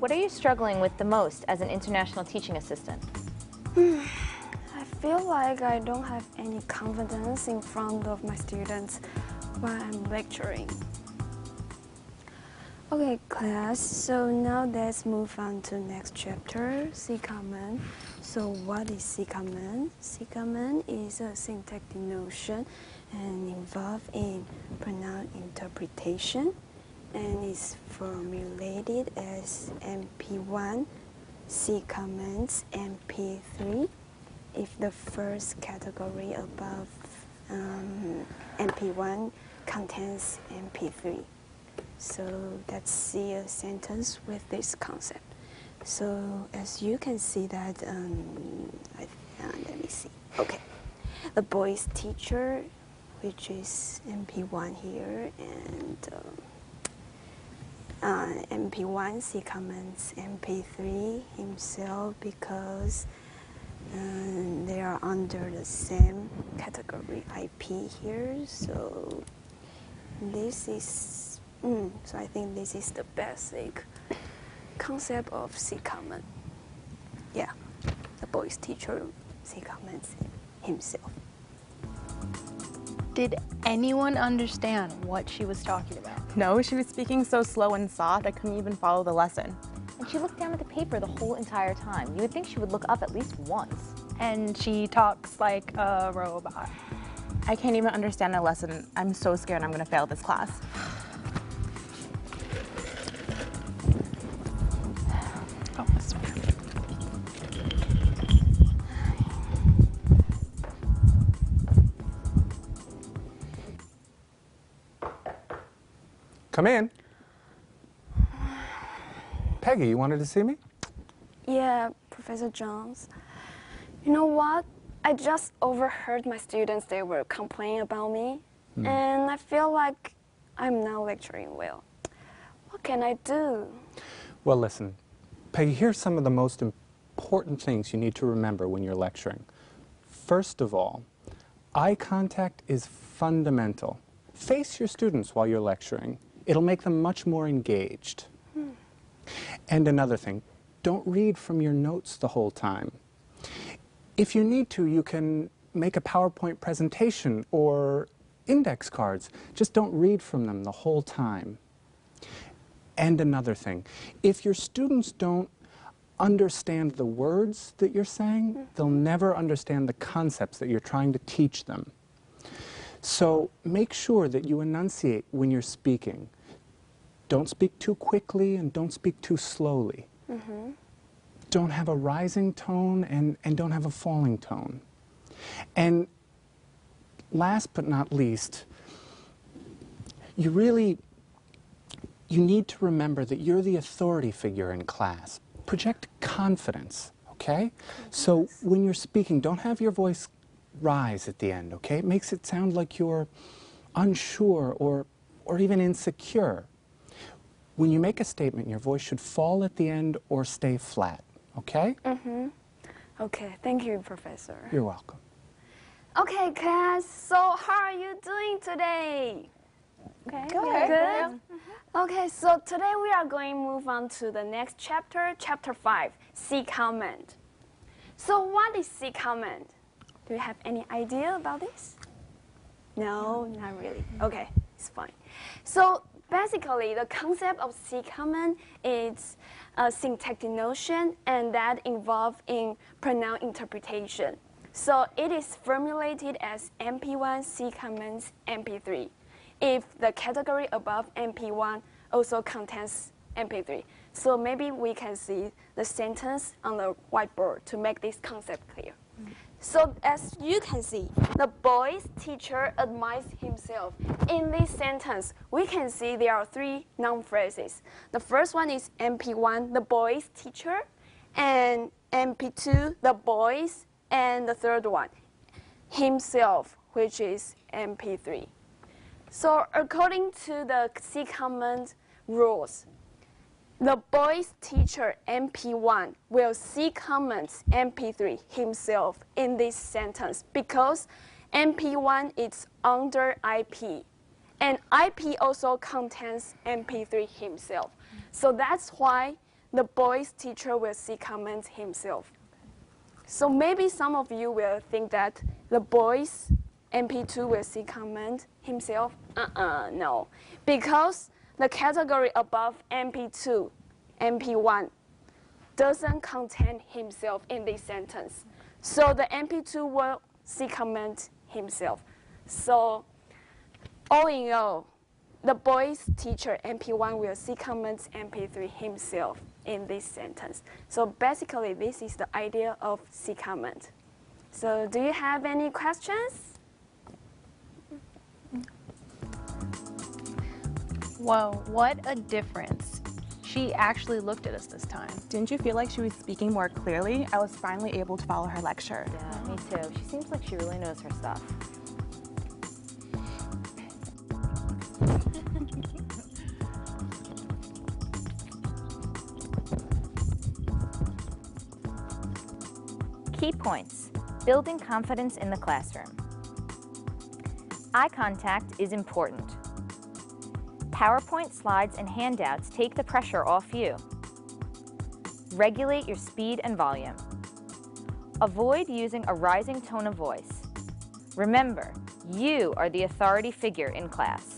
What are you struggling with the most as an international teaching assistant? I feel like I don't have any confidence in front of my students while I'm lecturing. Okay, class, so now let's move on to next chapter, C command. So what is C command? C command is a syntactic notion and involved in pronoun interpretation and is formulated as MP1, C commands, MP3. If the first category above MP1 contains MP3. So let's see a sentence with this concept. So as you can see that, let me see. Okay, the boy's teacher, which is MP1 here, and MP1, C commands MP3 himself because they are under the same category IP here. So this is so I think this is the basic concept of C command. Yeah, the boy's teacher, C commands himself. Did anyone understand what she was talking about? No, she was speaking so slow and soft I couldn't even follow the lesson. And she looked down at the paper the whole entire time. You would think she would look up at least once. And she talks like a robot. I can't even understand the lesson. I'm so scared I'm going to fail this class. Oh, this way. Come in. Peggy, you wanted to see me? Yeah, Professor Jones. You know what? I just overheard my students, they were complaining about me. And I feel like I'm not lecturing well. What can I do? Well, listen, Peggy, here's some of the most important things you need to remember when you're lecturing. First of all, eye contact is fundamental. Face your students while you're lecturing. It'll make them much more engaged. And another thing, don't read from your notes the whole time. If you need to, you can make a PowerPoint presentation or index cards. Just don't read from them the whole time. And another thing, if your students don't understand the words that you're saying, they'll never understand the concepts that you're trying to teach them. So make sure that you enunciate when you're speaking. Don't speak too quickly and don't speak too slowly. Don't have a rising tone and don't have a falling tone. And last but not least, you need to remember that you're the authority figure in class. Project confidence, okay? So when you're speaking, don't have your voice rise at the end, okay? It makes it sound like you're unsure or even insecure. When you make a statement, your voice should fall at the end or stay flat, okay? Okay, thank you, Professor. You're welcome. Okay, class, so how are you doing today? Okay. Good? Okay, so today we are going to move on to the next chapter, chapter 5, C command. So what is C command? Do you have any idea about this? No, not really. Okay, it's fine. So basically, the concept of C command is a syntactic notion and that involves in pronoun interpretation. So it is formulated as MP1, C commands, MP3. If the category above MP1 also contains MP3. So maybe we can see the sentence on the whiteboard to make this concept clear. So as you can see, the boy's teacher admires himself. In this sentence, we can see there are three noun phrases. The first one is MP1, the boy's teacher, and MP2, the boys, and the third one, himself, which is MP3. So according to the C command rules, the boy's teacher, MP1, will C commands MP3 himself in this sentence because MP1 is under IP, and IP also contains MP3 himself. So that's why the boy's teacher will see comment himself. So maybe some of you will think that the boy's MP2 will see comment himself. No. Because the category above MP2, MP1, doesn't contain himself in this sentence. So the MP2 will see comment himself. So all in all, the boy's teacher, MP1, will see comment MP3 himself in this sentence. So basically, this is the idea of see comment. So do you have any questions? Whoa, what a difference. She actually looked at us this time. Didn't you feel like she was speaking more clearly? I was finally able to follow her lecture. Yeah, me too. She seems like she really knows her stuff. Key points: building confidence in the classroom. Eye contact is important. PowerPoint slides and handouts take the pressure off you. Regulate your speed and volume. Avoid using a rising tone of voice. Remember, you are the authority figure in class.